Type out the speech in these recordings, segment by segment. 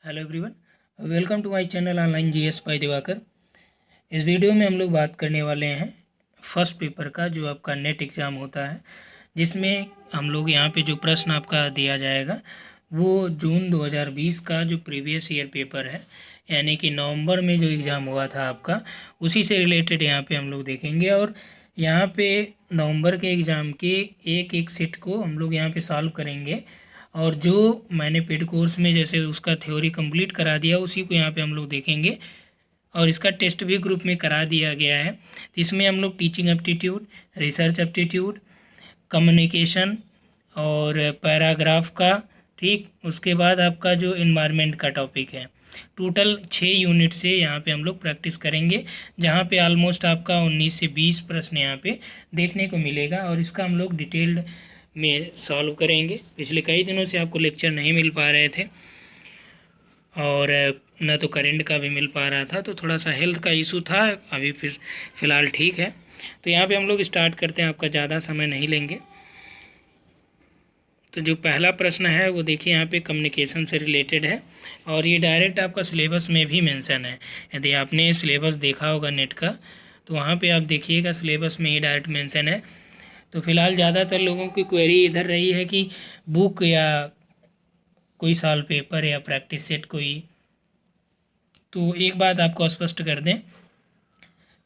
Hello everyone, welcome to my channel online GS by Diwakar. इस video में हम लोग बात करने वाले हैं फर्स्ट पेपर का, जो आपका नेट एग्ज़ाम होता है, जिसमें हम लोग यहाँ पे जो प्रश्न आपका दिया जाएगा वो जून 2020 का जो प्रीवियस ईयर पेपर है, यानी कि नवंबर में जो एग्ज़ाम हुआ था आपका, उसी से रिलेटेड यहाँ पे हम लोग देखेंगे। और यहाँ पे नवंबर के एग्ज़ाम के एक एक सेट को हम लोग यहाँ पे सॉल्व करेंगे, और जो मैंने पेड कोर्स में जैसे उसका थ्योरी कंप्लीट करा दिया उसी को यहाँ पे हम लोग देखेंगे। और इसका टेस्ट भी ग्रुप में करा दिया गया है, तो इसमें हम लोग teaching aptitude, research aptitude, communication और पैराग्राफ का, ठीक, उसके बाद आपका जो इन्वायरमेंट का टॉपिक है, टोटल 6 यूनिट से यहाँ पे हम लोग प्रैक्टिस करेंगे, जहाँ पे ऑलमोस्ट आपका 19 से 20 प्रश्न यहाँ पे देखने को मिलेगा। और इसका हम लोग डिटेल्ड में सॉल्व करेंगे। पिछले कई दिनों से आपको लेक्चर नहीं मिल पा रहे थे और न तो करेंट का भी मिल पा रहा था, तो थोड़ा सा हेल्थ का इशू था। अभी फिर फ़िलहाल ठीक है। तो यहाँ पे हम लोग स्टार्ट करते हैं, आपका ज़्यादा समय नहीं लेंगे। तो जो पहला प्रश्न है वो देखिए यहाँ पे कम्युनिकेशन से रिलेटेड है, और ये डायरेक्ट आपका सिलेबस में भी मेंशन है। यदि आपने सिलेबस देखा होगा नेट का, तो वहाँ पे आप देखिएगा सिलेबस में ही डायरेक्ट मेंशन है। तो फिलहाल ज़्यादातर लोगों की क्वेरी इधर रही है कि बुक या कोई सॉल्व पेपर या प्रैक्टिस सेट कोई। तो एक बात आपको स्पष्ट कर दें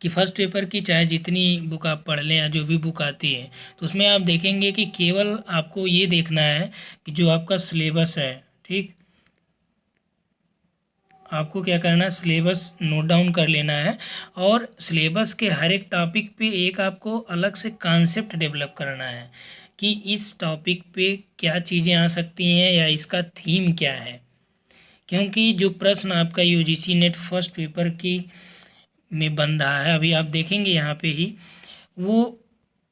कि फर्स्ट पेपर की चाहे जितनी बुक आप पढ़ लें या जो भी बुक आती है, तो उसमें आप देखेंगे कि केवल आपको ये देखना है कि जो आपका सिलेबस है, ठीक, आपको क्या करना है, सिलेबस नोट डाउन कर लेना है। और सिलेबस के हर एक टॉपिक पे एक आपको अलग से कॉन्सेप्ट डेवलप करना है कि इस टॉपिक पे क्या चीज़ें आ सकती हैं या इसका थीम क्या है। क्योंकि जो प्रश्न आपका यूजीसी नेट फर्स्ट पेपर की में बन रहा है, अभी आप देखेंगे यहाँ पे ही, वो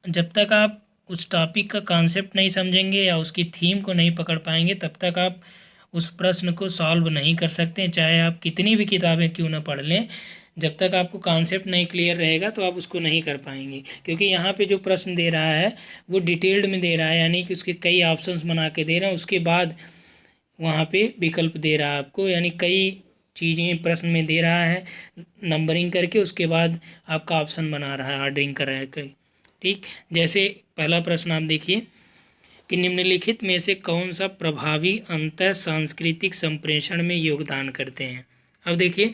जब तक आप उस टॉपिक का कॉन्सेप्ट नहीं समझेंगे या उसकी थीम को नहीं पकड़ पाएंगे, तब तक आप उस प्रश्न को सॉल्व नहीं कर सकते, चाहे आप कितनी भी किताबें क्यों ना पढ़ लें। जब तक आपको कॉन्सेप्ट नहीं क्लियर रहेगा तो आप उसको नहीं कर पाएंगे। क्योंकि यहाँ पे जो प्रश्न दे रहा है वो डिटेल्ड में दे रहा है, यानी कि उसके कई ऑप्शंस बना के दे रहा है, उसके बाद वहाँ पे विकल्प दे रहा है आपको, यानी कई चीज़ें प्रश्न में दे रहा है नंबरिंग करके, उसके बाद आपका ऑप्शन बना रहा है, ऑर्डरिंग कर रहा है कई। ठीक, जैसे पहला प्रश्न आप देखिए कि निम्नलिखित में से कौन सा प्रभावी अंतर सांस्कृतिक संप्रेषण में योगदान करते हैं। अब देखिए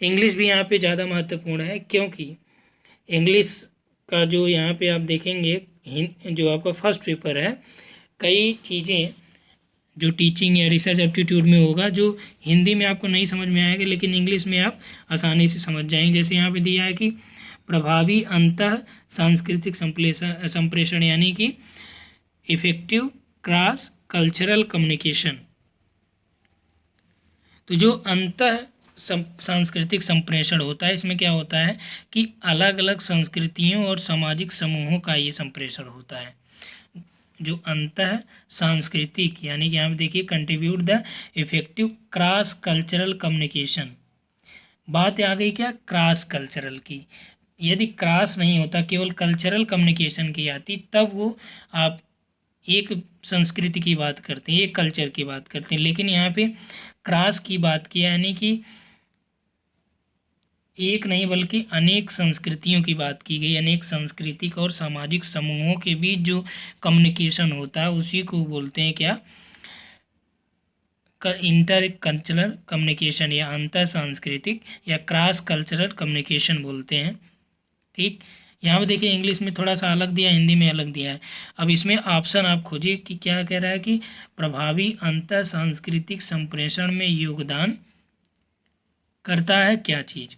इंग्लिश भी यहाँ पे ज़्यादा महत्वपूर्ण है, क्योंकि इंग्लिश का जो यहाँ पे आप देखेंगे जो आपका फर्स्ट पेपर है, कई चीज़ें जो टीचिंग या रिसर्च एप्टीट्यूड में होगा जो हिंदी में आपको नहीं समझ में आएगा, लेकिन इंग्लिश में आप आसानी से समझ जाएंगे। जैसे यहाँ पे दिया है कि प्रभावी अंतः सांस्कृतिक संप्रेषण, यानी कि इफेक्टिव क्रॉस कल्चरल कम्युनिकेशन। तो जो अंतः सांस्कृतिक संप्रेषण होता है, इसमें क्या होता है कि अलग अलग संस्कृतियों और सामाजिक समूहों का ये संप्रेषण होता है। जो अंतः सांस्कृतिक, यानी कि यहाँ पे देखिए contribute the effective cross cultural communication. बात आ गई क्या, क्रॉस कल्चरल की। यदि क्रॉस नहीं होता, केवल कल्चरल कम्युनिकेशन की आती, तब वो आप एक संस्कृति की बात करते हैं, एक कल्चर की बात करते हैं। लेकिन यहाँ पे क्रॉस की बात किया, यानी कि एक नहीं बल्कि अनेक संस्कृतियों की बात की गई। अनेक सांस्कृतिक और सामाजिक समूहों के बीच जो कम्युनिकेशन होता है उसी को बोलते हैं क्या, इंटर कल्चरल कम्युनिकेशन, या अंतर सांस्कृतिक या क्रॉस कल्चरल कम्युनिकेशन बोलते हैं। ठीक, यहाँ पे देखिए इंग्लिश में थोड़ा सा अलग दिया, हिंदी में अलग दिया है। अब इसमें ऑप्शन आप खोजिए कि क्या कह रहा है कि प्रभावी अंतर सांस्कृतिक संप्रेषण में योगदान करता है क्या चीज़।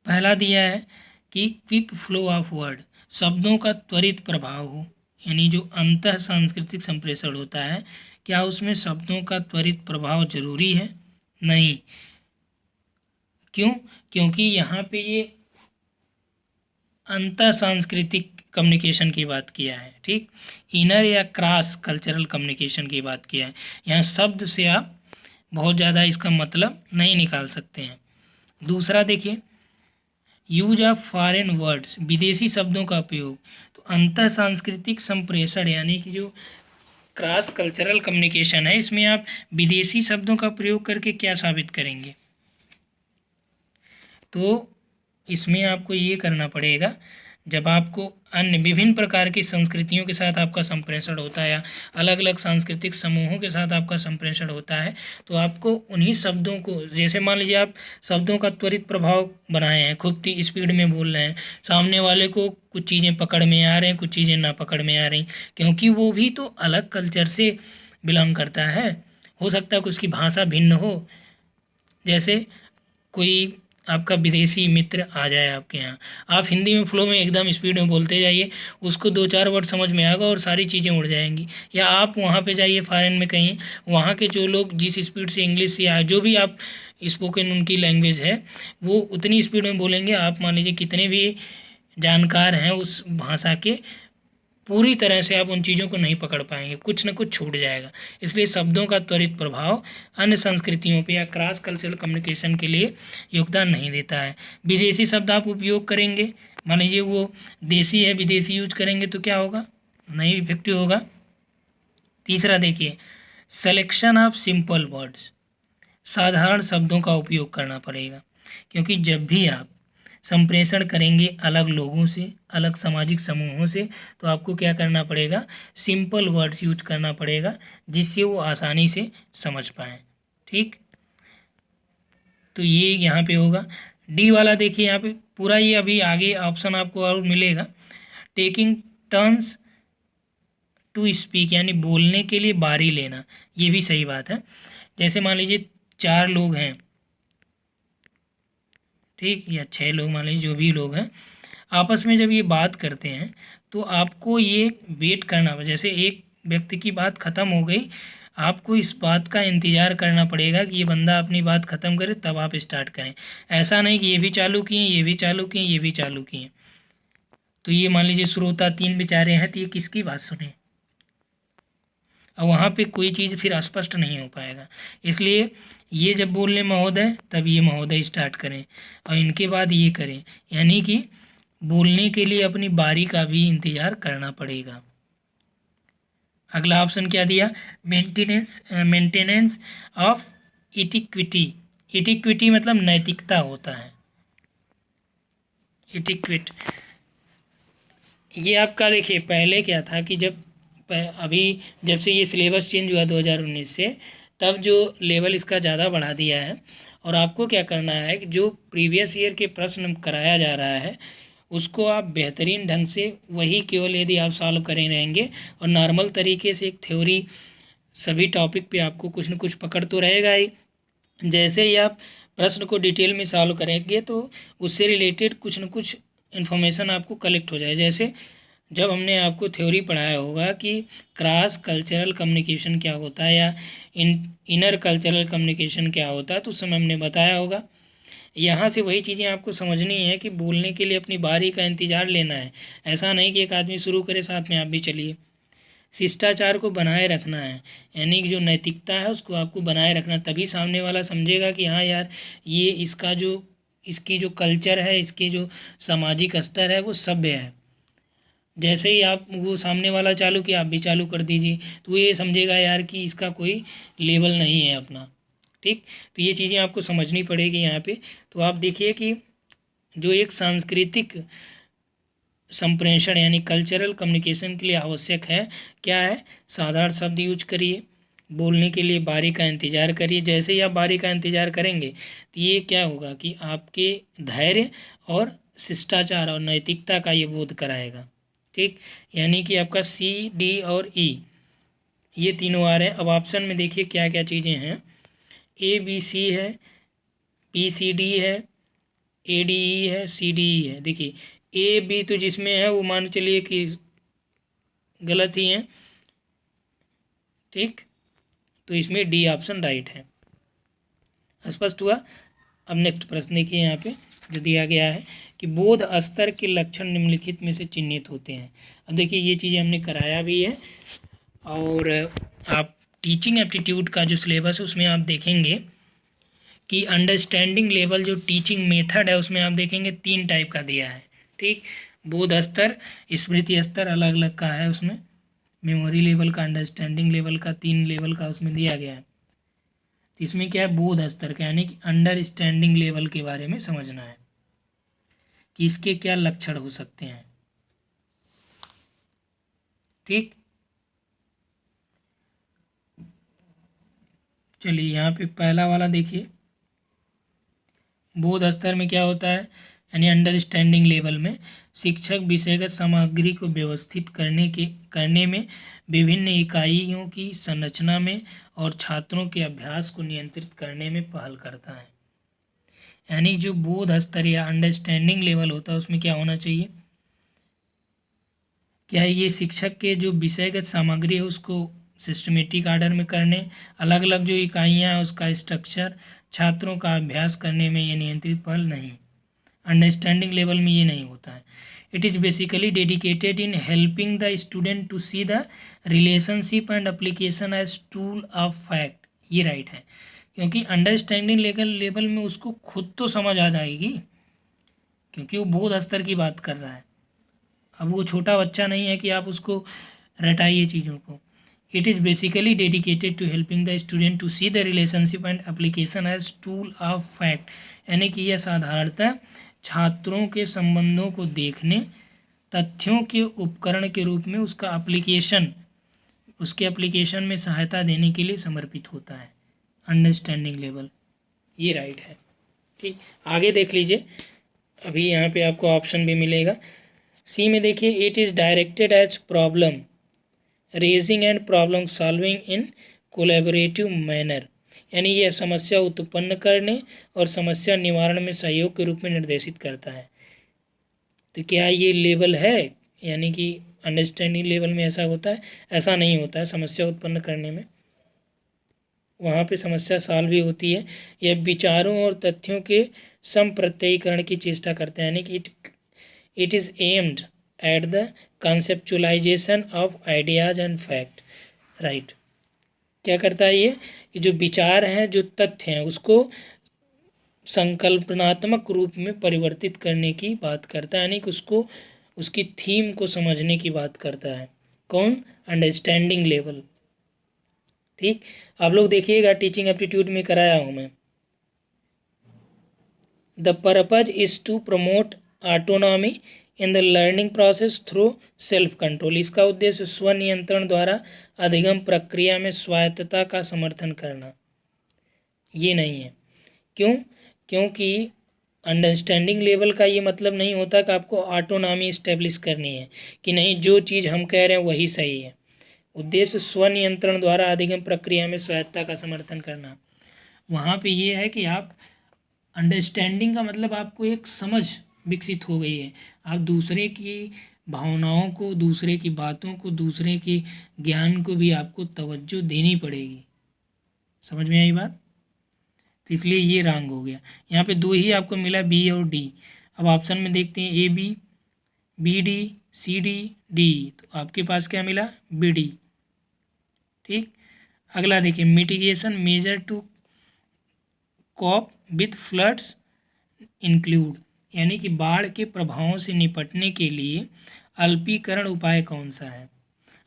पहला दिया है कि क्विक फ्लो ऑफ वर्ड, शब्दों का त्वरित प्रभाव हो, यानी जो अंतः सांस्कृतिक संप्रेषण होता है, क्या उसमें शब्दों का त्वरित प्रभाव जरूरी है? नहीं। क्यों? क्योंकि यहाँ पे ये अंतर सांस्कृतिक कम्युनिकेशन की बात किया है, ठीक, इनर या क्रॉस कल्चरल कम्युनिकेशन की बात किया है। यहाँ शब्द से आप बहुत ज़्यादा इसका मतलब नहीं निकाल सकते हैं। दूसरा देखिए, यूज ऑफ फॉरेन वर्ड्स, विदेशी शब्दों का उपयोग। तो अंतर सांस्कृतिक संप्रेषण, यानी कि जो क्रॉस कल्चरल कम्युनिकेशन है, इसमें आप विदेशी शब्दों का प्रयोग करके क्या साबित करेंगे? तो इसमें आपको ये करना पड़ेगा, जब आपको अन्य विभिन्न प्रकार की संस्कृतियों के साथ आपका संप्रेषण होता है या अलग अलग सांस्कृतिक समूहों के साथ आपका संप्रेषण होता है, तो आपको उन्हीं शब्दों को, जैसे मान लीजिए आप शब्दों का त्वरित प्रभाव बनाए हैं, खूब स्पीड में बोल रहे हैं, सामने वाले को कुछ चीज़ें पकड़ में आ रहे हैं, कुछ चीज़ें ना पकड़ में आ रही, क्योंकि वो भी तो अलग कल्चर से बिलोंग करता है। हो सकता है कि उसकी भाषा भिन्न हो। जैसे कोई आपका विदेशी मित्र आ जाए आपके यहाँ, आप हिंदी में फ्लो में एकदम स्पीड में बोलते जाइए, उसको 2-4 वर्ड समझ में आएगा और सारी चीज़ें उड़ जाएंगी। या आप वहाँ पे जाइए फॉरेन में कहीं, वहाँ के जो लोग जिस स्पीड से इंग्लिश या जो भी आप स्पोकन उनकी लैंग्वेज है, वो उतनी स्पीड में बोलेंगे, आप मान लीजिए कितने भी जानकार हैं उस भाषा के, पूरी तरह से आप उन चीज़ों को नहीं पकड़ पाएंगे, कुछ न कुछ छूट जाएगा। इसलिए शब्दों का त्वरित प्रभाव अन्य संस्कृतियों पे या क्रॉस कल्चरल कम्युनिकेशन के लिए योगदान नहीं देता है। विदेशी शब्द आप उपयोग करेंगे, मान लीजिए वो देसी है, विदेशी यूज करेंगे तो क्या होगा? नहीं इफेक्टिव होगा। तीसरा देखिए, सिलेक्शन ऑफ सिंपल वर्ड्स, साधारण शब्दों का उपयोग करना पड़ेगा, क्योंकि जब भी आप संप्रेषण करेंगे अलग लोगों से, अलग सामाजिक समूहों से, तो आपको क्या करना पड़ेगा? सिंपल वर्ड्स यूज करना पड़ेगा, जिससे वो आसानी से समझ पाएँ। ठीक, तो ये यहाँ पे होगा। डी वाला देखिए, यहाँ पे पूरा ये अभी आगे ऑप्शन आपको और मिलेगा। टेकिंग टर्न्स टू स्पीक, यानी बोलने के लिए बारी लेना, ये भी सही बात है। जैसे मान लीजिए 4 लोग हैं, ठीक, या 6 लोग, मान लीजिए जो भी लोग हैं, आपस में जब ये बात करते हैं तो आपको ये वेट करना, जैसे एक व्यक्ति की बात ख़त्म हो गई, आपको इस बात का इंतज़ार करना पड़ेगा कि ये बंदा अपनी बात ख़त्म करे तब आप स्टार्ट करें। ऐसा नहीं कि ये भी चालू किए, ये भी चालू किए, ये भी चालू किए। तो ये मान लीजिए श्रोता 3 बेचारे हैं, तो ये किसकी बात सुने? और वहाँ पे कोई चीज़ फिर स्पष्ट नहीं हो पाएगा। इसलिए ये जब बोलने महोदय, तब ये महोदय स्टार्ट करें और इनके बाद ये करें, यानी कि बोलने के लिए अपनी बारी का भी इंतज़ार करना पड़ेगा। अगला ऑप्शन क्या दिया? Maintenance of इटिक्विटी। इटिक्विटी मतलब नैतिकता होता है। इटिक्विट, ये आपका देखिए पहले क्या था कि जब अभी जब से ये सिलेबस चेंज हुआ 2019 से, तब जो लेवल इसका ज़्यादा बढ़ा दिया है, और आपको क्या करना है कि जो प्रीवियस ईयर के प्रश्न कराया जा रहा है उसको आप बेहतरीन ढंग से, वही केवल यदि आप सॉल्व करें रहेंगे और नॉर्मल तरीके से एक थ्योरी सभी टॉपिक पे आपको कुछ न कुछ पकड़ तो रहेगा ही। जैसे ही आप प्रश्न को डिटेल में सॉल्व करेंगे तो उससे रिलेटेड कुछ न कुछ इन्फॉर्मेशन आपको कलेक्ट हो जाए। जैसे जब हमने आपको थ्योरी पढ़ाया होगा कि क्रॉस कल्चरल कम्युनिकेशन क्या होता है या इनर कल्चरल कम्युनिकेशन क्या होता है, तो उस समय हमने बताया होगा। यहाँ से वही चीज़ें आपको समझनी है कि बोलने के लिए अपनी बारी का इंतज़ार लेना है। ऐसा नहीं कि एक आदमी शुरू करे साथ में आप भी चलिए। शिष्टाचार को बनाए रखना है, यानी कि जो नैतिकता है उसको आपको बनाए रखना, तभी सामने वाला समझेगा कि हाँ यार, ये इसकी जो कल्चर है, इसके जो सामाजिक स्तर है वो सभ्य है। जैसे ही आप वो सामने वाला चालू किया, आप भी चालू कर दीजिए, तो ये समझेगा यार कि इसका कोई लेवल नहीं है अपना। ठीक, तो ये चीज़ें आपको समझनी पड़ेगी यहाँ पे। तो आप देखिए कि जो एक सांस्कृतिक संप्रेषण यानी कल्चरल कम्युनिकेशन के लिए आवश्यक है, क्या है? साधारण शब्द यूज करिए, बोलने के लिए बारी का इंतज़ार करिए। जैसे ही आप बारी का इंतज़ार करेंगे तो ये क्या होगा कि आपके धैर्य और शिष्टाचार और नैतिकता का ये बोध कराएगा। ठीक, यानी कि आपका सी, डी और ई, ये तीनों आ रहे हैं। अब ऑप्शन में देखिए क्या क्या चीज़ें हैं। ए बी सी है, बी सी डी है, ए डी ई है, सी डी ई है। देखिए ए बी तो जिसमें है वो मान चलिए कि गलत ही है। ठीक, तो इसमें डी ऑप्शन राइट है। स्पष्ट हुआ? अब नेक्स्ट प्रश्न देखिए यहाँ पे जो दिया गया है कि बोध स्तर के लक्षण निम्नलिखित में से चिन्हित होते हैं। अब देखिए ये चीज़ें हमने कराया भी है, और आप टीचिंग एप्टीट्यूड का जो सिलेबस है उसमें आप देखेंगे कि अंडरस्टैंडिंग लेवल जो टीचिंग मेथड है उसमें आप देखेंगे 3 टाइप का दिया है। ठीक, बोध स्तर, स्मृति स्तर अलग अलग का है उसमें, मेमोरी लेवल का, अंडरस्टैंडिंग लेवल का, 3 लेवल का उसमें दिया गया है। तो इसमें क्या है, बोध स्तर का, यानी कि अंडरस्टैंडिंग लेवल के बारे में समझना है कि इसके क्या लक्षण हो सकते हैं। ठीक, चलिए यहाँ पे पहला वाला देखिए। बोध स्तर में क्या होता है, यानी अंडरस्टैंडिंग लेवल में शिक्षक विषयगत सामग्री को व्यवस्थित करने में, विभिन्न इकाइयों की संरचना में और छात्रों के अभ्यास को नियंत्रित करने में पहल करता है। यानी जो बोध स्तर या अंडरस्टैंडिंग लेवल होता है उसमें क्या होना चाहिए, क्या ये शिक्षक के जो विषयगत सामग्री है उसको सिस्टमेटिक आर्डर में करने, अलग अलग जो इकाइयाँ हैं उसका स्ट्रक्चर, छात्रों का अभ्यास करने में ये नियंत्रित पहल नहीं। अंडरस्टैंडिंग लेवल में ये नहीं होता है। It is basically dedicated in helping the student to see the relationship and application as tool of fact. ये राइट है, क्योंकि अंडरस्टैंडिंग लेवल में उसको खुद तो समझ आ जाएगी, क्योंकि वो बोध स्तर की बात कर रहा है। अब वो छोटा बच्चा नहीं है कि आप उसको रटाइए चीज़ों को। It is basically dedicated to helping the student to see the relationship and application as tool of fact, यानी कि यह साधारणतः छात्रों के संबंधों को देखने, तथ्यों के उपकरण के रूप में उसके एप्लीकेशन में सहायता देने के लिए समर्पित होता है। अंडरस्टैंडिंग लेवल, ये राइट है। ठीक, आगे देख लीजिए, अभी यहाँ पे आपको ऑप्शन भी मिलेगा। सी में देखिए, it is directed as problem raising and problem solving in collaborative manner, यानी यह समस्या उत्पन्न करने और समस्या निवारण में सहयोग के रूप में निर्देशित करता है। तो क्या ये लेवल है, यानी कि अंडरस्टैंडिंग लेवल में ऐसा होता है? ऐसा नहीं होता है। समस्या उत्पन्न करने में वहाँ पे समस्या सॉल्व भी होती है। यह विचारों और तथ्यों के संप्रत्ययीकरण की चेष्टा करते हैं, यानी कि it is aimed at the conceptualisation of ideas and fact. Right, क्या करता है ये, कि जो विचार हैं, जो तथ्य हैं, उसको संकल्पनात्मक रूप में परिवर्तित करने की बात करता है, यानी कि उसको, उसकी थीम को समझने की बात करता है। कौन? Understanding level. ठीक, आप लोग देखिएगा, टीचिंग एप्टीट्यूड में कराया हूँ मैं। The purpose is to promote autonomy in the learning process through self control. इसका उद्देश्य स्वनियंत्रण द्वारा अधिगम प्रक्रिया में स्वायत्तता का समर्थन करना, ये नहीं है। क्यों? क्योंकि अंडरस्टैंडिंग लेवल का ये मतलब नहीं होता कि आपको ऑटोनॉमी इस्टेब्लिश करनी है, कि नहीं जो चीज़ हम कह रहे हैं वही सही है। उद्देश्य स्वनियंत्रण द्वारा अधिगम प्रक्रिया में स्वायत्तता का समर्थन करना। वहाँ पे ये है कि आप अंडरस्टैंडिंग का मतलब आपको एक समझ विकसित हो गई है। आप दूसरे की भावनाओं को, दूसरे की बातों को, दूसरे के ज्ञान को भी आपको तवज्जो देनी पड़ेगी। समझ में आई बात? तो इसलिए ये रॉन्ग हो गया। यहाँ पे दो ही आपको मिला, बी और डी। अब ऑप्शन में देखते हैं, A B, B D, C D, D. तो आपके पास क्या मिला? B D. ठीक, अगला देखिए, mitigation measure to cope with floods include, यानी कि बाढ़ के प्रभावों से निपटने के लिए अल्पीकरण उपाय कौन सा है।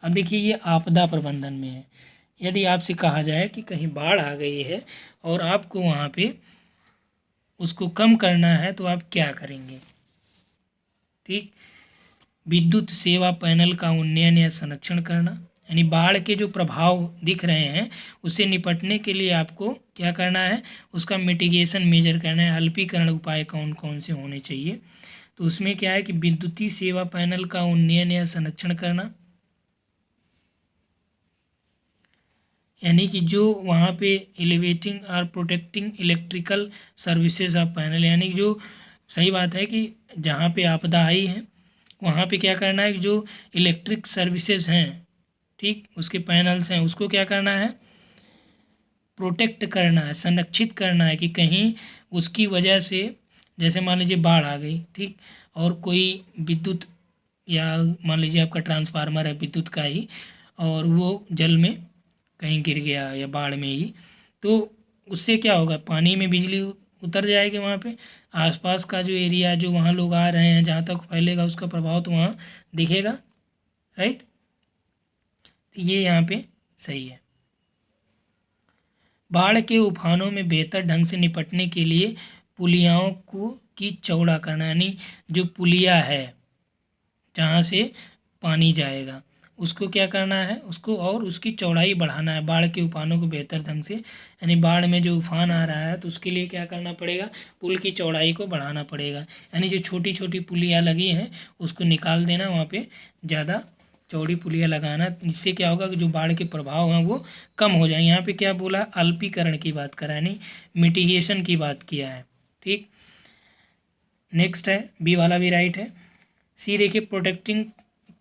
अब देखिए, ये आपदा प्रबंधन में है। यदि आपसे कहा जाए कि कहीं बाढ़ आ गई है और आपको वहाँ पे उसको कम करना है, तो आप क्या करेंगे? ठीक, विद्युत सेवा पैनल का उन्नयन या संरक्षण करना, यानी बाढ़ के जो प्रभाव दिख रहे हैं उससे निपटने के लिए आपको क्या करना है, उसका मिटिगेशन मेजर करना है। अल्पीकरण उपाय कौन कौन से होने चाहिए? तो उसमें क्या है कि विद्युतीय सेवा पैनल का उन्नयन या संरक्षण करना, यानी कि जो वहाँ पे एलिवेटिंग और protecting electrical services of panel, यानी कि जो, सही बात है कि जहाँ पे आपदा आई है वहाँ पे क्या करना है, जो इलेक्ट्रिक सर्विसेज हैं, ठीक, उसके पैनल्स हैं, उसको क्या करना है, प्रोटेक्ट करना है, संरक्षित करना है, कि कहीं उसकी वजह से, जैसे मान लीजिए बाढ़ आ गई, ठीक, और कोई विद्युत, या मान लीजिए आपका ट्रांसफार्मर है विद्युत का ही, और वो जल में कहीं गिर गया या बाढ़ में ही, तो उससे क्या होगा, पानी में बिजली उतर जाएगी वहाँ पे, आसपास का जो एरिया, जो वहाँ लोग आ रहे हैं, जहाँ तक फैलेगा उसका प्रभाव तो वहाँ दिखेगा। राइट, ये यहाँ पे सही है। बाढ़ के उफानों में बेहतर ढंग से निपटने के लिए पुलियाओं को की चौड़ा करना, यानी जो पुलिया है जहाँ से पानी जाएगा उसको क्या करना है, उसको और उसकी चौड़ाई बढ़ाना है। बाढ़ के उफानों को बेहतर ढंग से, यानी बाढ़ में जो उफान आ रहा है तो उसके लिए क्या करना पड़ेगा, पुल की चौड़ाई को बढ़ाना पड़ेगा। यानी जो छोटी छोटी पुलियाँ लगी हैं उसको निकाल देना, वहाँ पे ज़्यादा चौड़ी पुलिया लगाना। इससे क्या होगा कि जो बाढ़ के प्रभाव हैं वो कम हो जाएंगे। यहाँ पे क्या बोला, अल्पीकरण की बात करा, यानी मिटिगेशन की बात किया है। ठीक, नेक्स्ट है बी वाला भी राइट है। सी देखिए, protecting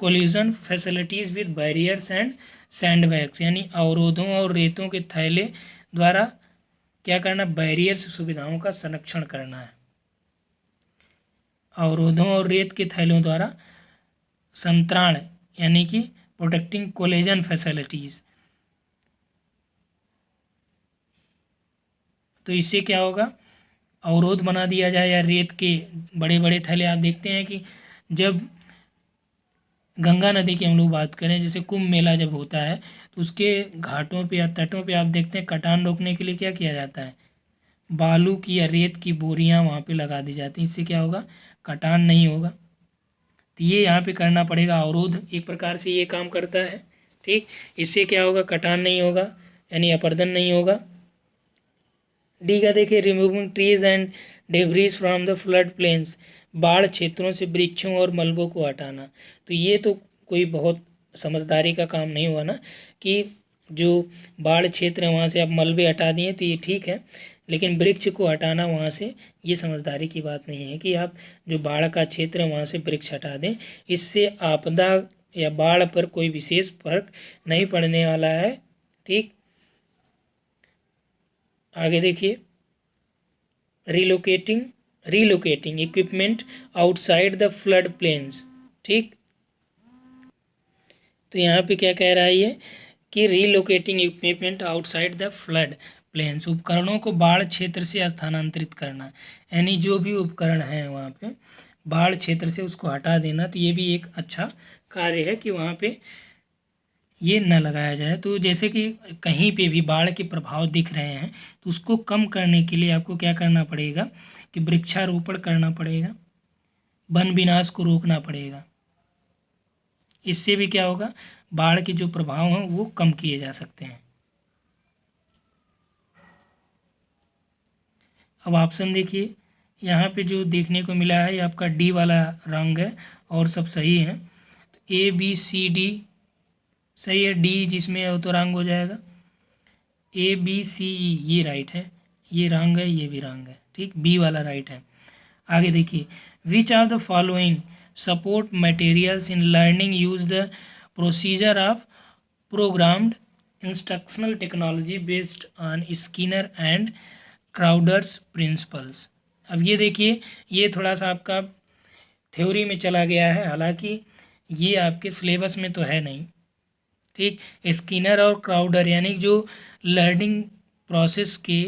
collision facilities with barriers and sandbags, यानी अवरोधों और रेतों के थैले द्वारा क्या करना, बैरियर्स सुविधाओं का संरक्षण करना है। अवरोधों और रेत के थैलों द्वारा संतरण, यानी कि प्रोटेक्टिंग कोलिजन फैसिलिटीज़। तो इससे क्या होगा, अवरोध बना दिया जाए या रेत के बड़े बड़े थैले। आप देखते हैं कि जब गंगा नदी की हम लोग बात करें, जैसे कुंभ मेला जब होता है तो उसके घाटों पे या तटों पे आप देखते हैं कटान रोकने के लिए क्या किया जाता है, बालू की या रेत की बोरियां वहाँ पे लगा दी जाती हैं। इससे क्या होगा, कटान नहीं होगा। तो ये यहाँ पे करना पड़ेगा, अवरोध एक प्रकार से ये काम करता है। ठीक, इससे क्या होगा, कटान नहीं होगा, यानी अपरदन नहीं होगा। डी का देखिए, removing trees and debris from the flood plains, बाढ़ क्षेत्रों से वृक्षों और मलबों को हटाना। तो ये तो कोई बहुत समझदारी का काम नहीं हुआ ना, कि जो बाढ़ क्षेत्र है वहाँ से आप मलबे हटा दिए तो ये ठीक है, लेकिन वृक्ष को हटाना वहाँ से, ये समझदारी की बात नहीं है कि आप जो बाढ़ का क्षेत्र है वहाँ से वृक्ष हटा दें। इससे आपदा या बाढ़ पर कोई विशेष फर्क नहीं पड़ने वाला है। ठीक, आगे देखिए, relocating equipment outside the flood plains. ठीक, तो यहाँ पे क्या कह रहा है ये, कि relocating equipment outside the flood plains, उपकरणों को बाढ़ क्षेत्र से स्थानांतरित करना, यानी जो भी उपकरण हैं वहाँ पे बाढ़ क्षेत्र से उसको हटा देना। तो ये भी एक अच्छा कार्य है कि वहाँ पे ये न लगाया जाए। तो जैसे कि कहीं पे भी बाढ़ के प्रभाव दिख रहे हैं तो उसको कम करने के लिए आपको क्या करना पड़ेगा, कि वृक्षारोपण करना पड़ेगा, वन विनाश को रोकना पड़ेगा। इससे भी क्या होगा, बाढ़ के जो प्रभाव हैं वो कम किए जा सकते हैं। अब ऑप्शन देखिए, यहाँ पे जो देखने को मिला है ये आपका डी वाला रंग है और सब सही है। तो ए बी सी डी सही है, डी जिसमें है वो तो रंग हो जाएगा। ए बी सी ई ये राइट है, ये रंग है, ये भी रंग है। ठीक, बी वाला राइट है। आगे देखिए, which are the following support materials in learning use the procedure of programmed instructional technology based on Skinner and Crowder's principles. अब ये देखिए, ये थोड़ा सा आपका थ्योरी में चला गया है, हालांकि ये आपके सिलेबस में तो है नहीं। ठीक, स्किनर और क्राउडर यानी जो लर्निंग प्रोसेस के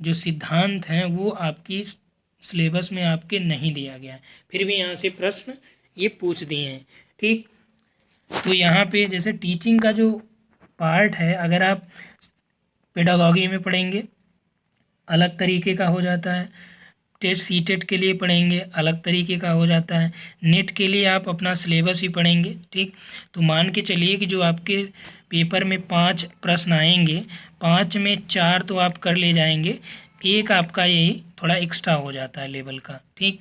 जो सिद्धांत हैं वो आपकी सिलेबस में आपके नहीं दिया गया है, फिर भी यहाँ से प्रश्न ये पूछ दिए हैं। ठीक, तो यहाँ पे जैसे टीचिंग का जो पार्ट है, अगर आप पेडागॉजी में पढ़ेंगे अलग तरीके का हो जाता है, टेट सी टेट के लिए पढ़ेंगे अलग तरीके का हो जाता है, नेट के लिए आप अपना सिलेबस ही पढ़ेंगे। ठीक, तो मान के चलिए कि जो आपके पेपर में 5 प्रश्न आएंगे, 5 में 4 तो आप कर ले जाएंगे, एक आपका यही थोड़ा एक्स्ट्रा हो जाता है लेवल का। ठीक,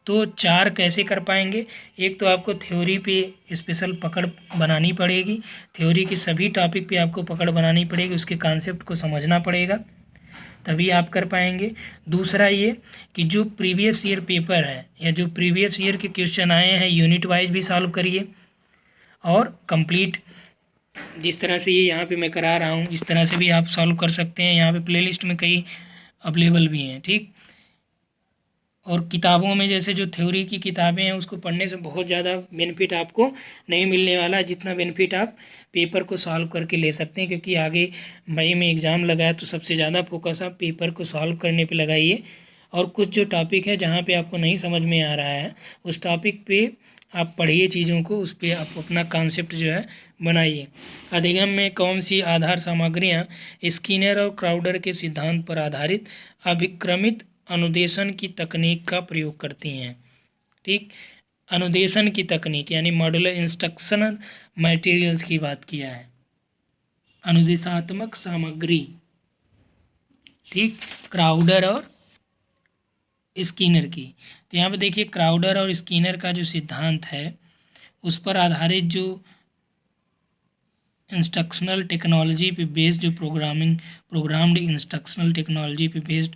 तो 4 कैसे कर पाएंगे, एक तो आपको थ्योरी पे स्पेशल पकड़ बनानी पड़ेगी, थ्योरी के सभी टॉपिक पे आपको पकड़ बनानी पड़ेगी, उसके कॉन्सेप्ट को समझना पड़ेगा, तभी आप कर पाएंगे। दूसरा ये कि जो प्रीवियस ईयर पेपर है या जो प्रीवियस ईयर के क्वेश्चन आए हैं यूनिट वाइज भी सॉल्व करिए, और कंप्लीट जिस तरह से ये यहाँ पे मैं करा रहा हूँ इस तरह से भी आप सॉल्व कर सकते हैं। यहाँ पे प्लेलिस्ट में कई अवेलेबल भी हैं। ठीक, और किताबों में जैसे जो थ्योरी की किताबें हैं उसको पढ़ने से बहुत ज़्यादा बेनिफिट आपको नहीं मिलने वाला, जितना बेनिफिट आप पेपर को सॉल्व करके ले सकते हैं, क्योंकि आगे मई में एग्ज़ाम लगाए तो सबसे ज़्यादा फोकस आप पेपर को सॉल्व करने पे लगाइए। और कुछ जो टॉपिक है जहाँ पे आपको नहीं समझ में आ रहा है उस टॉपिक पे आप पढ़िए चीज़ों को, उस पर आप अपना कॉन्सेप्ट जो है बनाइए। अधिगम में कौन सी आधार सामग्रियाँ स्किनर और क्राउडर के सिद्धांत पर आधारित अभिक्रमित अनुदेशन की तकनीक का प्रयोग करती हैं? ठीक, अनुदेशन की तकनीक यानी मॉड्यूलर इंस्ट्रक्शनल मटेरियल्स की बात किया है, अनुदेशात्मक सामग्री। ठीक, क्राउडर और स्किनर की। तो यहाँ पे देखिए क्राउडर और स्किनर का जो सिद्धांत है उस पर आधारित जो इंस्ट्रक्शनल टेक्नोलॉजी पे बेस्ड जो प्रोग्राम्ड इंस्ट्रक्शनल टेक्नोलॉजी पे बेस्ड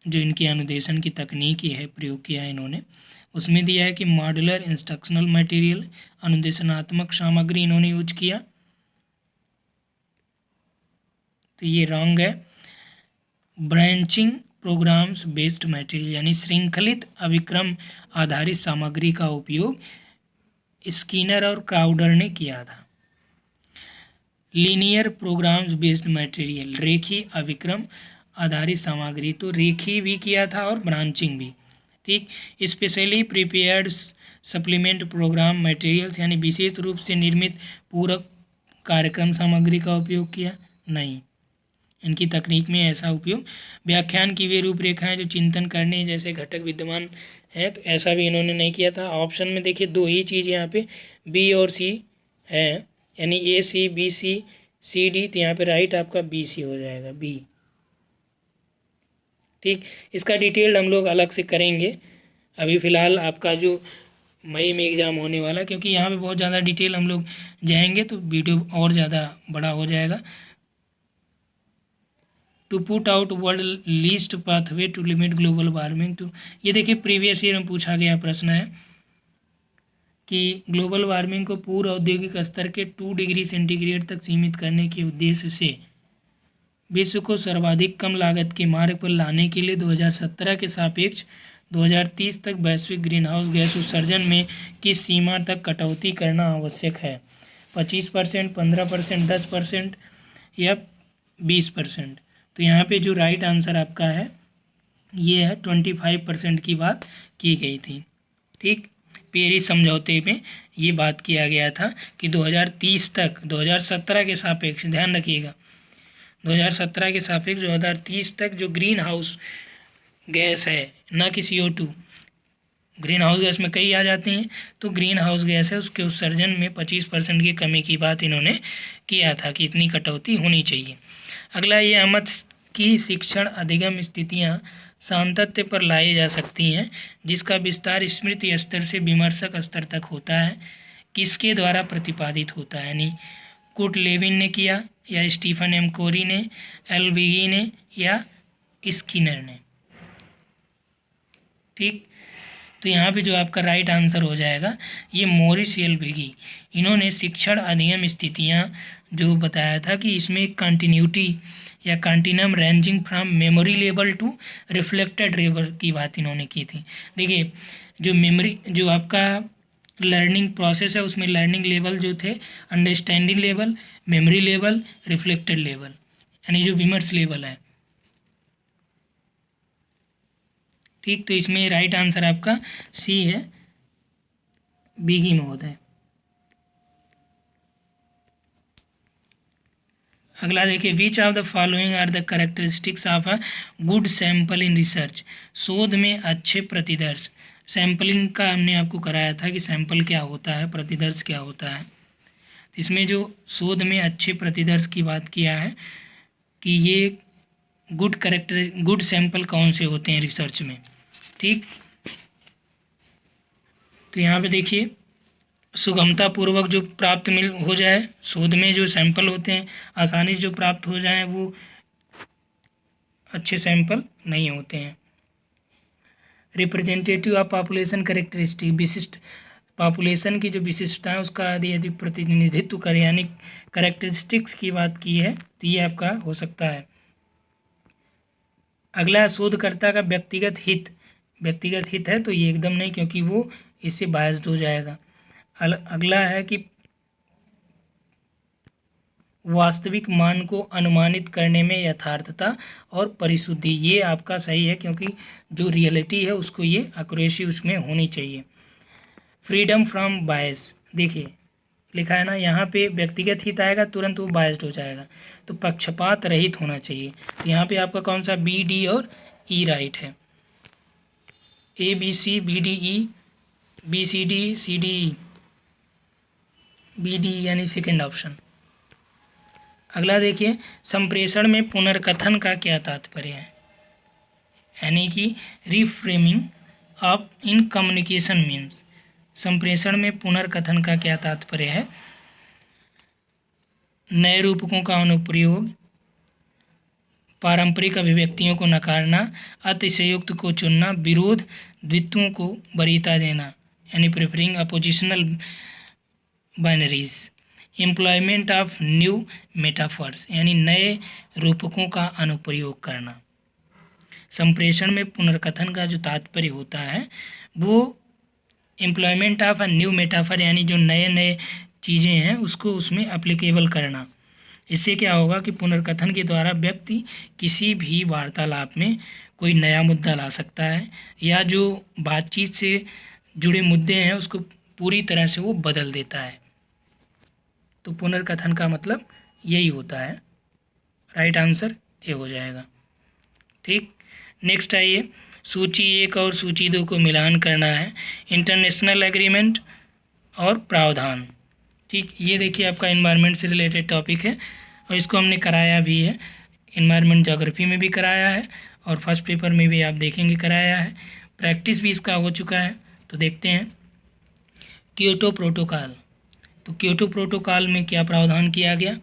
जो इनकी अनुदेशन की तकनीकी है प्रयोग किया है इन्होंने, उसमें दिया है कि मॉड्यूलर इंस्ट्रक्शनल मटेरियल अनुदेशनात्मक सामग्री इन्होंने यूज किया। तो ये रॉन्ग है। ब्रांचिंग प्रोग्राम्स बेस्ड मटेरियल यानी श्रृंखलित अभिक्रम आधारित सामग्री का उपयोग स्किनर और क्राउडर ने किया था। लीनियर प्रोग्राम्स बेस्ड मटेरियल रेखीय अभिक्रम आधारित सामग्री, तो रेखीय भी किया था और ब्रांचिंग भी। ठीक, specially prepared supplement program materials यानी विशेष रूप से निर्मित पूरक कार्यक्रम सामग्री का उपयोग किया नहीं, इनकी तकनीक में ऐसा उपयोग। व्याख्यान की वे रूपरेखाएं जो चिंतन करने जैसे घटक विद्यमान है, तो ऐसा भी इन्होंने नहीं किया था। ऑप्शन में देखिए दो ही चीज़ यहाँ पे बी और सी है, यानी ए C B C C D, तो यहाँ पे राइट आपका बी सी हो जाएगा, बी। ठीक, इसका डिटेल्ड हम लोग अलग से करेंगे। अभी फ़िलहाल आपका जो मई में एग्ज़ाम होने वाला, क्योंकि यहाँ पे बहुत ज़्यादा डिटेल हम लोग जाएंगे तो वीडियो और ज़्यादा बड़ा हो जाएगा। To put out world least pathway to limit global warming to, ये देखिए प्रीवियस ईयर में पूछा गया प्रश्न है कि ग्लोबल वार्मिंग को पूर्व औद्योगिक स्तर के 2 डिग्री सेंटीग्रेड तक सीमित करने के उद्देश्य से विश्व को सर्वाधिक कम लागत के मार्ग पर लाने के लिए 2017 के सापेक्ष 2030 तक वैश्विक ग्रीनहाउस गैस उत्सर्जन में किस सीमा तक कटौती करना आवश्यक है? 25%, 15%, 10% या 20%? तो यहाँ पे जो राइट आंसर आपका है ये है 25% की बात की गई थी। ठीक, पेरिस समझौते में ये बात किया गया था कि 2030 तक 2017 के सापेक्ष, ध्यान रखिएगा 2017 के सापेक्ष 2030 तक जो ग्रीन हाउस गैस है, ना कि CO2, ग्रीन हाउस गैस में कई आ जाती हैं, तो ग्रीन हाउस गैस है उसके उत्सर्जन में 25% की कमी की बात इन्होंने किया था कि इतनी कटौती होनी चाहिए। अगला, ये अहमद की शिक्षण अधिगम स्थितियाँ सातत्य पर लाई जा सकती हैं जिसका विस्तार स्मृति स्तर से विमर्शक स्तर तक होता है, किसके द्वारा प्रतिपादित होता है? यानी कुर्ट लेविन ने किया या स्टीफन एम कोरी ने, एल विगी ने या स्किनर ने? ठीक, तो यहाँ पे जो आपका राइट आंसर हो जाएगा ये मॉरिस एल विगी, इन्होंने शिक्षण अधिगम स्थितियाँ जो बताया था कि इसमें कंटिन्यूटी या continuum ranging from memory level to reflected level की बात इन्होंने की थी। देखिए जो मेमोरी जो आपका लर्निंग प्रोसेस है उसमें लर्निंग लेवल जो थे understanding level, memory level, reflected level, यानी जो विमर्श लेवल है। ठीक, तो इसमें राइट आंसर आपका सी है, बीगी महोदय। अगला देखिए, which of the following are the characteristics of a good sample in research? शोध में अच्छे प्रतिदर्श। सैंपलिंग का हमने आपको कराया था कि सैंपल क्या होता है, प्रतिदर्श क्या होता है। इसमें जो शोध में अच्छे प्रतिदर्श की बात किया है कि ये गुड सैंपल कौन से होते हैं रिसर्च में। ठीक, तो यहाँ पे देखिए सुगमता पूर्वक जो प्राप्त हो जाए, शोध में जो सैंपल होते हैं आसानी से जो प्राप्त हो जाए वो अच्छे सैंपल नहीं होते हैं। रिप्रेजेंटेटिव ऑफ पॉपुलेशन कैरेक्टरिस्टिक, विशिष्ट पॉपुलेशन की जो विशिष्टता है उसका यदि प्रतिनिधित्व करें यानी कैरेक्टरिस्टिक्स की बात की है तो ये आपका हो सकता है। अगला, शोधकर्ता का व्यक्तिगत हित है तो ये एकदम नहीं, क्योंकि वो इससे बायस्ड हो जाएगा। अगला है कि वास्तविक मान को अनुमानित करने में यथार्थता और परिशुद्धि, ये आपका सही है क्योंकि जो रियलिटी है उसको ये एक्यूरेसी उसमें होनी चाहिए। फ्रीडम फ्रॉम बायस, देखिए लिखा है ना, यहाँ पे व्यक्तिगत हित आएगा तुरंत वो बायस्ड हो जाएगा, तो पक्षपात रहित होना चाहिए। तो यहाँ पे आपका कौन सा बी, डी और ई राइट है। A B C B D E, B C D C D E, B D यानी सेकेंड ऑप्शन। अगला देखिए, संप्रेषण में पुनर्कथन का क्या तात्पर्य है, यानी कि reframing of in communication means. संप्रेषण में पुनर्कथन का क्या तात्पर्य है, नए रूपकों का अनुप्रयोग, पारंपरिक अभिव्यक्तियों को नकारना, अतिशयोक्त को चुनना, विरोध द्वित्वों को वरीयता देना यानी preferring oppositional binaries, employment of new metaphors यानी नए रूपकों का अनुप्रयोग करना। संप्रेषण में पुनर्कथन का जो तात्पर्य होता है वो employment of a new metaphor यानी जो नए नए चीज़ें हैं उसको उसमें एप्लीकेबल करना। इससे क्या होगा कि पुनर्कथन के द्वारा व्यक्ति किसी भी वार्तालाप में कोई नया मुद्दा ला सकता है या जो बातचीत से जुड़े मुद्दे हैं उसको पूरी तरह से वो बदल देता है। तो पुनर्कथन का मतलब यही होता है, राइट आंसर ये हो जाएगा। ठीक, नेक्स्ट आइए, सूची 1 और सूची 2 को मिलान करना है, इंटरनेशनल एग्रीमेंट और प्रावधान। ठीक, ये देखिए आपका एनवायरनमेंट से रिलेटेड टॉपिक है और इसको हमने कराया भी है, एनवायरनमेंट ज्योग्राफी में भी कराया है और फर्स्ट पेपर में भी आप देखेंगे कराया है, प्रैक्टिस भी इसका हो चुका है। तो देखते हैं क्योटो प्रोटोकॉल। तो क्योटो प्रोटोकॉल में क्या प्रावधान किया गया,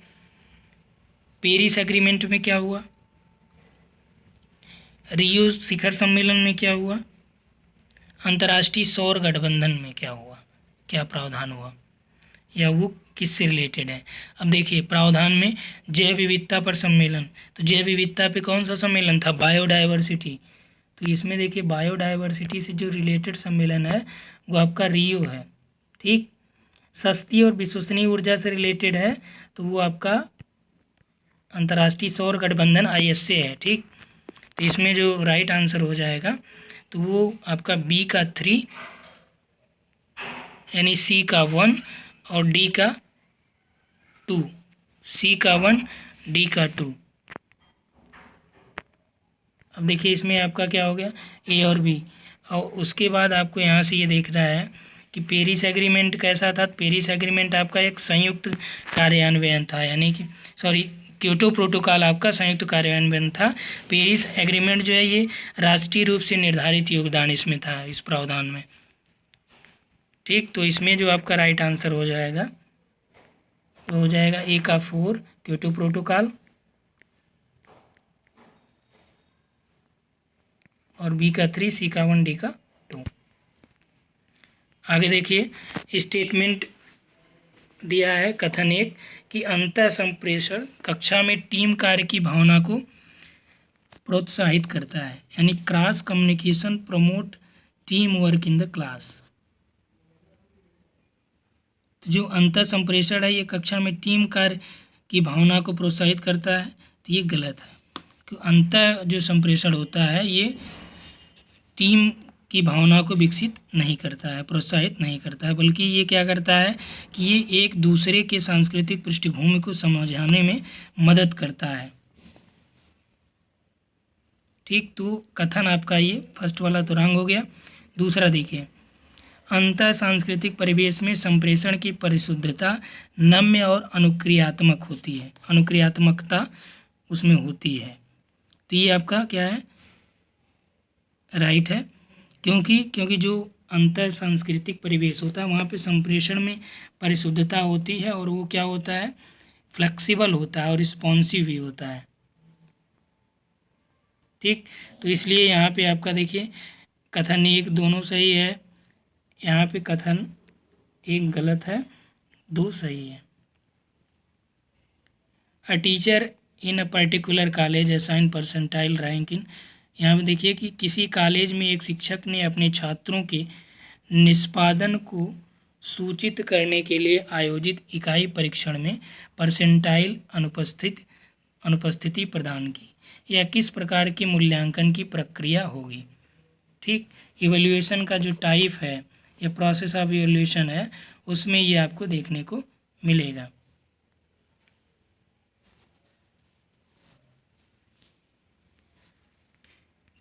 पेरिस एग्रीमेंट में क्या हुआ, रियो शिखर सम्मेलन में क्या हुआ, अंतर्राष्ट्रीय सौर गठबंधन में क्या हुआ, क्या प्रावधान हुआ या वो किससे रिलेटेड है। अब देखिए प्रावधान में जैव विविधता पर सम्मेलन, तो जैव विविधता पे कौन सा सम्मेलन था, बायोडाइवर्सिटी। तो इसमें देखिए बायोडाइवर्सिटी से जो रिलेटेड सम्मेलन है वो आपका रियो है। ठीक, सस्ती और विश्वसनीय ऊर्जा से रिलेटेड है तो वो आपका अंतर्राष्ट्रीय सौर गठबंधन ISA है। ठीक, तो इसमें जो राइट आंसर हो जाएगा तो वो आपका बी का 3 यानी सी का 1 और डी का 2, सी का 1 डी का 2। अब देखिए इसमें आपका क्या हो गया, ए और बी। और उसके बाद आपको यहाँ से ये देखना है कि पेरिस एग्रीमेंट कैसा था। पेरिस एग्रीमेंट आपका एक संयुक्त कार्यान्वयन था, यानी कि सॉरी क्योटो प्रोटोकॉल आपका संयुक्त कार्यान्वयन था। पेरिस एग्रीमेंट जो है ये राष्ट्रीय रूप से निर्धारित योगदान इसमें था, इस प्रावधान में। ठीक, तो इसमें जो आपका राइट आंसर हो जाएगा तो हो जाएगा ए का 4 क्योटो प्रोटोकॉल और बी का 3, सी का 1, डी का 2। आगे देखिए स्टेटमेंट दिया है कथन 1 कि अंतः संप्रेषण कक्षा में टीम कार्य की भावना को प्रोत्साहित करता है, यानी cross communication promote team work in the class. तो जो अंतः संप्रेषण है ये कक्षा में टीम कार्य की भावना को प्रोत्साहित करता है, तो ये गलत है। क्योंकि अंतः जो संप्रेषण होता है ये टीम की भावना को विकसित नहीं करता है, प्रोत्साहित नहीं करता है, बल्कि ये क्या करता है कि ये एक दूसरे के सांस्कृतिक पृष्ठभूमि को समझाने में मदद करता है। ठीक, तो कथन आपका ये फर्स्ट वाला तो रंग हो गया। दूसरा देखिए, अंतः सांस्कृतिक परिवेश में संप्रेषण की परिशुद्धता नम्य और अनुक्रियात्मक होती है, अनुक्रियात्मकता उसमें होती है। तो ये आपका क्या है, राइट है। क्योंकि जो अंतर सांस्कृतिक परिवेश होता है वहाँ पे संप्रेषण में परिशुद्धता होती है और वो क्या होता है, फ्लेक्सिबल होता है और रिस्पॉन्सिव भी होता है। ठीक, तो इसलिए यहाँ पे आपका देखिए कथन 1 दोनों सही है, यहाँ पे कथन 1 गलत है, 2 सही है। A teacher in a particular college assign percentile rank in, यहाँ पे देखिए कि किसी कॉलेज में एक शिक्षक ने अपने छात्रों के निष्पादन को सूचित करने के लिए आयोजित इकाई परीक्षण में परसेंटाइल अनुपस्थिति प्रदान की। यह किस प्रकार की मूल्यांकन की प्रक्रिया होगी। ठीक, इवैल्यूएशन का जो टाइप है या प्रोसेस ऑफ इवोल्यूशन है, उसमें ये आपको देखने को मिलेगा।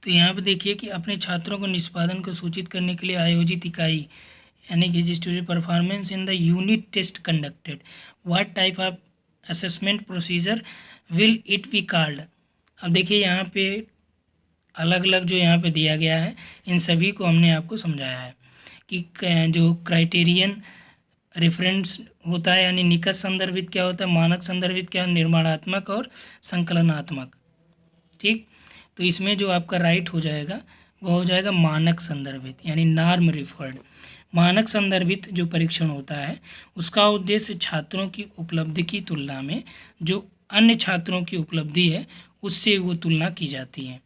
तो यहाँ पे देखिए कि अपने छात्रों को निष्पादन को सूचित करने के लिए आयोजित इकाई यानी कि student performance in the unit test conducted, what type of assessment procedure will it be called. अब देखिए यहाँ पे अलग अलग जो यहाँ पे दिया गया है, इन सभी को हमने आपको समझाया है कि जो क्राइटेरियन रेफरेंस होता है यानी निकट संदर्भित क्या होता है, मानक संदर्भित क्या, निर्माणात्मक और संकलनात्मक। ठीक, तो इसमें जो आपका राइट हो जाएगा वो हो जाएगा मानक संदर्भित यानी नॉर्म रिफर्ड। मानक संदर्भित जो परीक्षण होता है उसका उद्देश्य छात्रों की उपलब्धि की तुलना में जो अन्य छात्रों की उपलब्धि है उससे वो तुलना की जाती है,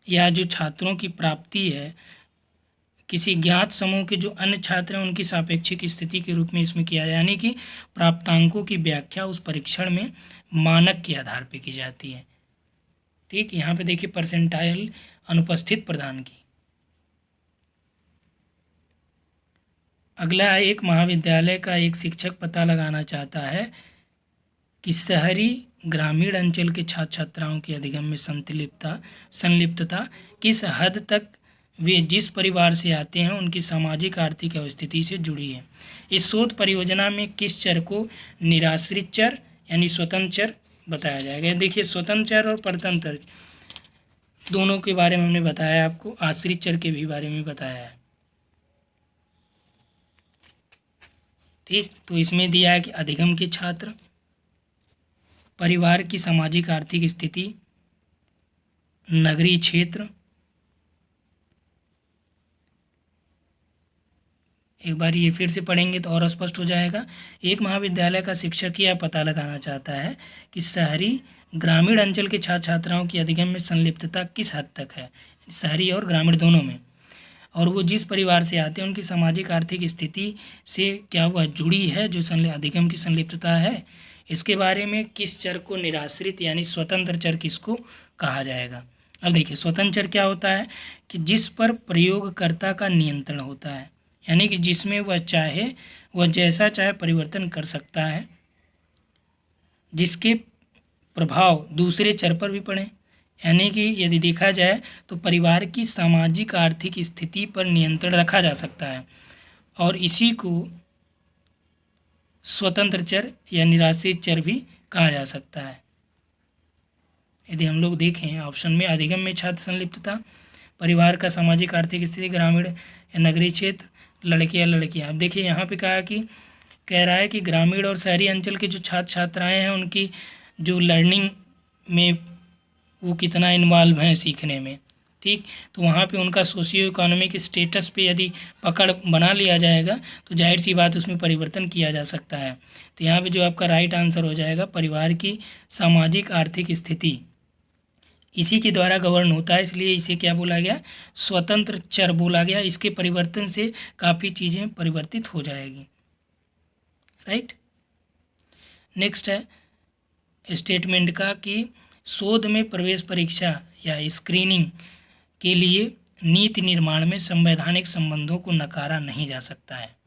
या जो छात्रों की प्राप्ति है किसी ज्ञात समूह के जो अन्य छात्र हैं उनकी सापेक्षिक स्थिति के रूप में इसमें किया जाए, यानी कि प्राप्तांकों की व्याख्या उस परीक्षण में मानक के आधार पर की जाती है। ठीक, यहाँ पे देखिए परसेंटाइल अनुपस्थित प्रदान की। अगला, एक महाविद्यालय का एक शिक्षक पता लगाना चाहता है कि शहरी ग्रामीण अंचल के छात्र छात्राओं की अधिगम में संलिप्तता किस हद तक वे जिस परिवार से आते हैं उनकी सामाजिक आर्थिक स्थिति से जुड़ी है। इस शोध परियोजना में किस चर को निराश्रित चर यानी स्वतंत्र चर बताया जाएगा। देखिए स्वतंत्र चर और परतंत्र दोनों के बारे में हमने बताया, आपको आश्रित चर के भी बारे में बताया है। ठीक, तो इसमें दिया है कि अधिगम के छात्र, परिवार की सामाजिक आर्थिक स्थिति, नगरीय क्षेत्र। एक बार ये फिर से पढ़ेंगे तो और स्पष्ट हो जाएगा। एक महाविद्यालय का शिक्षक यह पता लगाना चाहता है कि शहरी ग्रामीण अंचल के छात्र छात्राओं की अधिगम में संलिप्तता किस हद तक है, शहरी और ग्रामीण दोनों में, और वो जिस परिवार से आते हैं उनकी सामाजिक आर्थिक स्थिति से क्या वह जुड़ी है जो अधिगम की संलिप्तता है। इसके बारे में किस चर को निराश्रित यानी स्वतंत्र चर किसको कहा जाएगा। अब देखिए स्वतंत्र चर क्या होता है कि जिस पर प्रयोगकर्ता का नियंत्रण होता है, यानी कि जिसमें वह चाहे वह जैसा चाहे परिवर्तन कर सकता है, जिसके प्रभाव दूसरे चर पर भी पड़े, यानी कि यदि देखा जाए तो परिवार की सामाजिक आर्थिक स्थिति पर नियंत्रण रखा जा सकता है और इसी को स्वतंत्र चर या निराश्रित चर भी कहा जा सकता है। यदि हम लोग देखें ऑप्शन में अधिगम में छात्र संलिप्तता, परिवार का सामाजिक आर्थिक स्थिति, ग्रामीण या नगरीय क्षेत्र, लड़के या लड़कियाँ। अब देखिए यहाँ पे कह रहा है कि ग्रामीण और शहरी अंचल के जो छात्र छात्राएँ हैं उनकी जो लर्निंग में वो कितना इन्वॉल्व हैं सीखने में। ठीक, तो वहाँ पे उनका सोशियो इकोनॉमिक स्टेटस पे यदि पकड़ बना लिया जाएगा तो जाहिर सी बात उसमें परिवर्तन किया जा सकता है। तो यहाँ पे जो आपका राइट आंसर हो जाएगा परिवार की सामाजिक आर्थिक स्थिति इसी के द्वारा गवर्न होता है, इसलिए इसे क्या बोला गया, स्वतंत्र चर बोला गया। इसके परिवर्तन से काफ़ी चीज़ें परिवर्तित हो जाएगी। राइट, नेक्स्ट है स्टेटमेंट का कि शोध में प्रवेश परीक्षा या स्क्रीनिंग के लिए नीति निर्माण में संवैधानिक संबंधों को नकारा नहीं जा सकता है।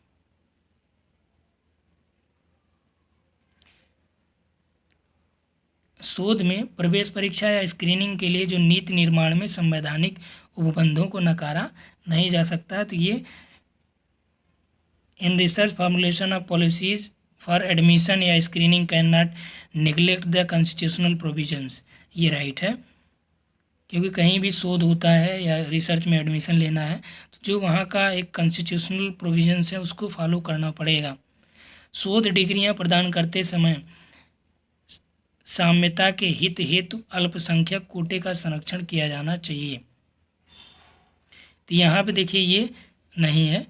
शोध में प्रवेश परीक्षा या स्क्रीनिंग के लिए जो नीति निर्माण में संवैधानिक उपबंधों को नकारा नहीं जा सकता है, तो ये in research formulation of policies for admission या screening can not neglect the constitutional provisions, ये राइट है। क्योंकि कहीं भी शोध होता है या रिसर्च में एडमिशन लेना है तो जो वहाँ का एक कॉन्स्टिट्यूशनल प्रोविजंस है उसको फॉलो करना पड़ेगा। शोध डिग्रियाँ प्रदान करते समय साम्यता के हित हेतु अल्पसंख्यक कोटे का संरक्षण किया जाना चाहिए। तो यहाँ पे देखिए ये नहीं है,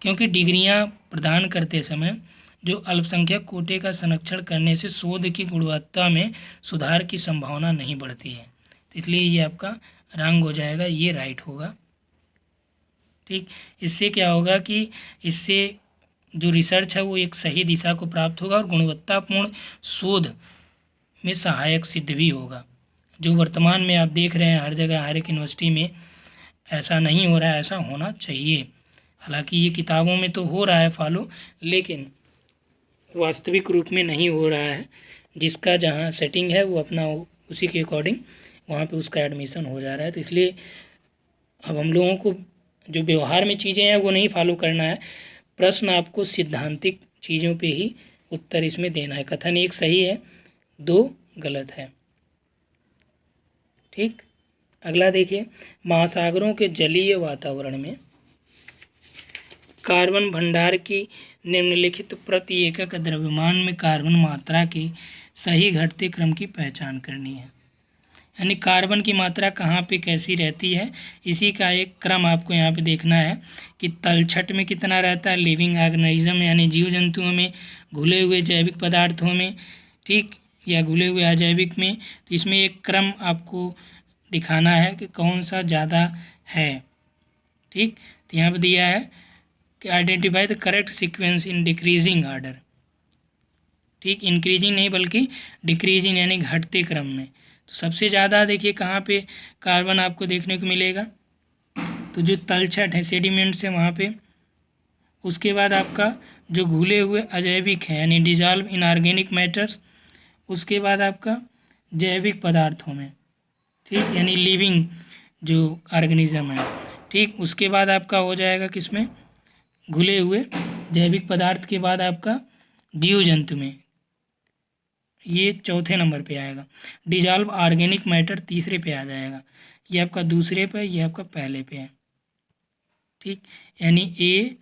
क्योंकि डिग्रियाँ प्रदान करते समय जो अल्पसंख्यक कोटे का संरक्षण करने से शोध की गुणवत्ता में सुधार की संभावना नहीं बढ़ती है, तो इसलिए ये आपका रॉन्ग हो जाएगा, ये राइट होगा। ठीक, इससे क्या होगा कि इससे जो रिसर्च है वो एक सही दिशा को प्राप्त होगा और गुणवत्तापूर्ण शोध में सहायक सिद्ध भी होगा। जो वर्तमान में आप देख रहे हैं हर जगह हर एक यूनिवर्सिटी में ऐसा नहीं हो रहा है, ऐसा होना चाहिए। हालांकि ये किताबों में तो हो रहा है फॉलो, लेकिन वास्तविक रूप में नहीं हो रहा है। जिसका जहाँ सेटिंग है वो अपना उसी के अकॉर्डिंग वहाँ पे उसका एडमिशन हो जा रहा है। तो इसलिए अब हम लोगों को जो व्यवहार में चीज़ें हैं वो नहीं फॉलो करना है, प्रश्न आपको सिद्धांतिक चीज़ों पे ही उत्तर इसमें देना है। कथन 1 सही है, 2 गलत है। ठीक, अगला देखिए, महासागरों के जलीय वातावरण में कार्बन भंडार की निम्नलिखित प्रति एकक द्रव्यमान में कार्बन मात्रा के सही घटते क्रम की पहचान करनी है। यानी कार्बन की मात्रा कहाँ पे कैसी रहती है, इसी का एक क्रम आपको यहाँ पे देखना है कि तलछट में कितना रहता है, लिविंग ऑर्गेनिज्म यानी जीव जंतुओं में, घुले हुए जैविक पदार्थों में, ठीक, या घुले हुए अजैविक में। तो इसमें एक क्रम आपको दिखाना है कि कौन सा ज़्यादा है। ठीक, तो यहाँ पर दिया है कि identify the correct sequence in decreasing order. ठीक, इंक्रीजिंग नहीं बल्कि डिक्रीजिंग यानी घटते क्रम में। तो सबसे ज़्यादा देखिए कहाँ पे कार्बन आपको देखने को मिलेगा, तो जो तलछट है सेडिमेंट्स है वहाँ पे। उसके बाद आपका जो घुले हुए अजैविक है यानी डिजॉल्व इनऑर्गेनिक मैटर्स। उसके बाद आपका जैविक पदार्थों में, ठीक, यानी लिविंग जो ऑर्गेनिज्म है। ठीक, उसके बाद आपका हो जाएगा किसमें, घुले हुए जैविक पदार्थ के बाद आपका जीव जंतु में, ये चौथे नंबर पे आएगा। डिजॉल्व ऑर्गेनिक मैटर तीसरे पे आ जाएगा। ये आपका दूसरे पे, ये आपका पहले पे है। ठीक, यानी A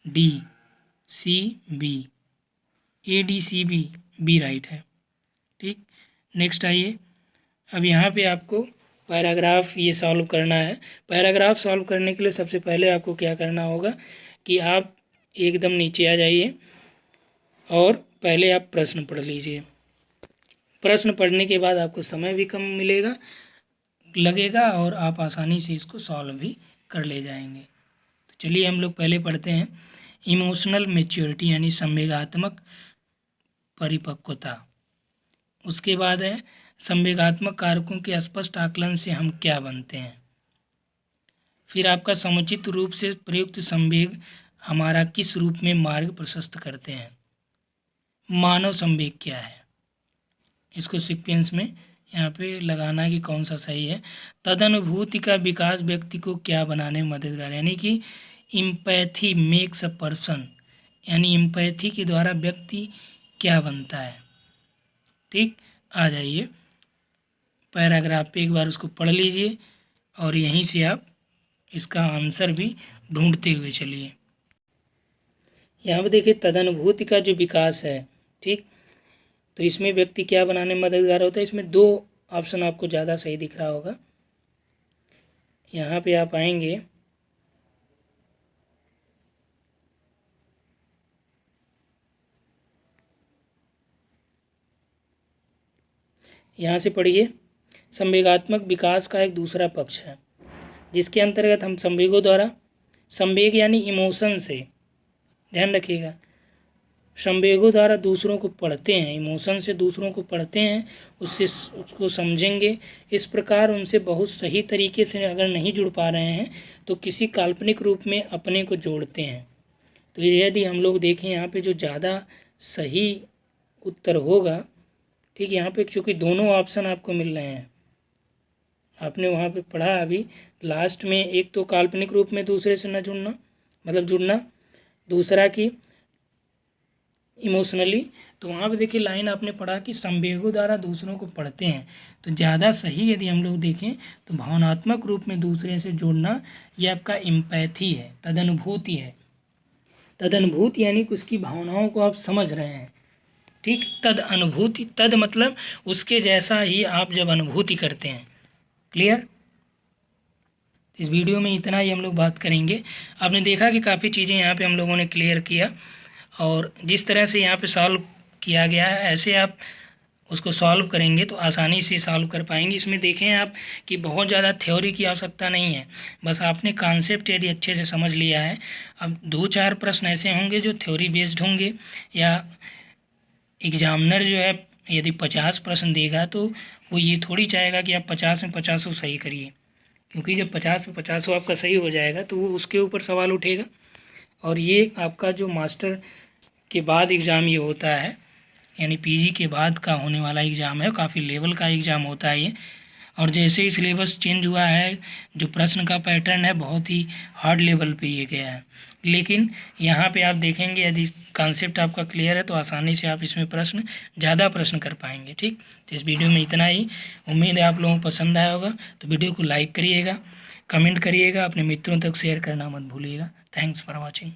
D C B, A D C B, B right है। ठीक, नेक्स्ट आइए, अब यहाँ पे आपको पैराग्राफ ये सॉल्व करना है। पैराग्राफ सॉल्व करने के लिए सबसे पहले आपको क्या करना होगा कि आप एकदम नीचे आ जाइए और पहले आप प्रश्न पढ़ लीजिए। प्रश्न पढ़ने के बाद आपको समय भी कम लगेगा और आप आसानी से इसको सॉल्व भी कर ले जाएंगे। तो चलिए हम लोग पहले पढ़ते हैं, इमोशनल मैच्योरिटी यानी संवेगात्मक परिपक्वता। उसके बाद है संवेगात्मक कारकों के स्पष्ट आकलन से हम क्या बनते हैं। फिर आपका समुचित रूप से प्रयुक्त संवेग हमारा किस रूप में मार्ग प्रशस्त करते हैं। मानव संवेग क्या है, इसको सीक्वेंस में यहाँ पे लगाना है कि कौन सा सही है। तदनुभूति का विकास व्यक्ति को क्या बनाने में मददगार, यानी कि इम्पैथी मेक्स अ पर्सन, यानी इम्पैथी के द्वारा व्यक्ति क्या बनता है। ठीक, आ जाइए पैराग्राफ पे एक बार उसको पढ़ लीजिए और यहीं से आप इसका आंसर भी ढूंढते हुए चलिए। यहाँ पे देखिए तदनुभूति का जो विकास है, ठीक, तो इसमें व्यक्ति क्या बनाने में मददगार होता है। इसमें 2 ऑप्शन आपको ज़्यादा सही दिख रहा होगा। यहाँ पे आप आएंगे, यहाँ से पढ़िए, संवेगात्मक विकास का एक दूसरा पक्ष है जिसके अंतर्गत हम संवेगों द्वारा, संवेग यानी इमोशन से, ध्यान रखिएगा, संवेगों द्वारा दूसरों को पढ़ते हैं, इमोशन से दूसरों को पढ़ते हैं, उससे उसको समझेंगे। इस प्रकार उनसे बहुत सही तरीके से अगर नहीं जुड़ पा रहे हैं तो किसी काल्पनिक रूप में अपने को जोड़ते हैं। तो यदि हम लोग देखें यहाँ पे जो ज़्यादा सही उत्तर होगा, ठीक, यहाँ पे चूँकि दोनों ऑप्शन आपको मिल रहे हैं, आपने वहाँ पे पढ़ा अभी लास्ट में, एक तो काल्पनिक रूप में दूसरे से न जुड़ना मतलब जुड़ना, दूसरा कि इमोशनली। तो वहाँ पे देखिए लाइन आपने पढ़ा कि संवेगों द्वारा दूसरों को पढ़ते हैं। तो ज़्यादा सही यदि हम लोग देखें तो भावनात्मक रूप में दूसरे से जोड़ना, ये आपका एम्पैथी है, तदनुभूति है। तदनुभूति यानी कि उसकी भावनाओं को आप समझ रहे हैं। ठीक, तद अनुभूति, तद मतलब उसके जैसा ही आप जब अनुभूति करते हैं। क्लियर, इस वीडियो में इतना ही हम लोग बात करेंगे। आपने देखा कि काफ़ी चीज़ें यहाँ पे हम लोगों ने क्लियर किया और जिस तरह से यहाँ पे सॉल्व किया गया है ऐसे आप उसको सॉल्व करेंगे तो आसानी से सॉल्व कर पाएंगे। इसमें देखें आप कि बहुत ज़्यादा थ्योरी की आवश्यकता नहीं है, बस आपने कॉन्सेप्ट यदि अच्छे से समझ लिया है। अब 2-4 प्रश्न ऐसे होंगे जो थ्योरी बेस्ड होंगे, या एग्जामिनर जो है यदि 50 प्रश्न देगा तो वो ये थोड़ी चाहेगा कि आप 50 में 50 सही करिए, क्योंकि जब 50 में 50 आपका सही हो जाएगा तो वो उसके ऊपर सवाल उठेगा। और ये आपका जो मास्टर के बाद एग्ज़ाम ये होता है, यानी पीजी के बाद का होने वाला एग्ज़ाम है, काफ़ी लेवल का एग्ज़ाम होता है ये। और जैसे ही सिलेबस चेंज हुआ है, जो प्रश्न का पैटर्न है बहुत ही हार्ड लेवल पे ये गया है, लेकिन यहाँ पे आप देखेंगे यदि कॉन्सेप्ट आपका क्लियर है तो आसानी से आप इसमें ज़्यादा प्रश्न कर पाएंगे। ठीक, तो इस वीडियो में इतना ही। उम्मीद है आप लोगों को पसंद आया होगा। तो वीडियो को लाइक करिएगा, कमेंट करिएगा, अपने मित्रों तक शेयर करना मत भूलिएगा। Thanks for watching.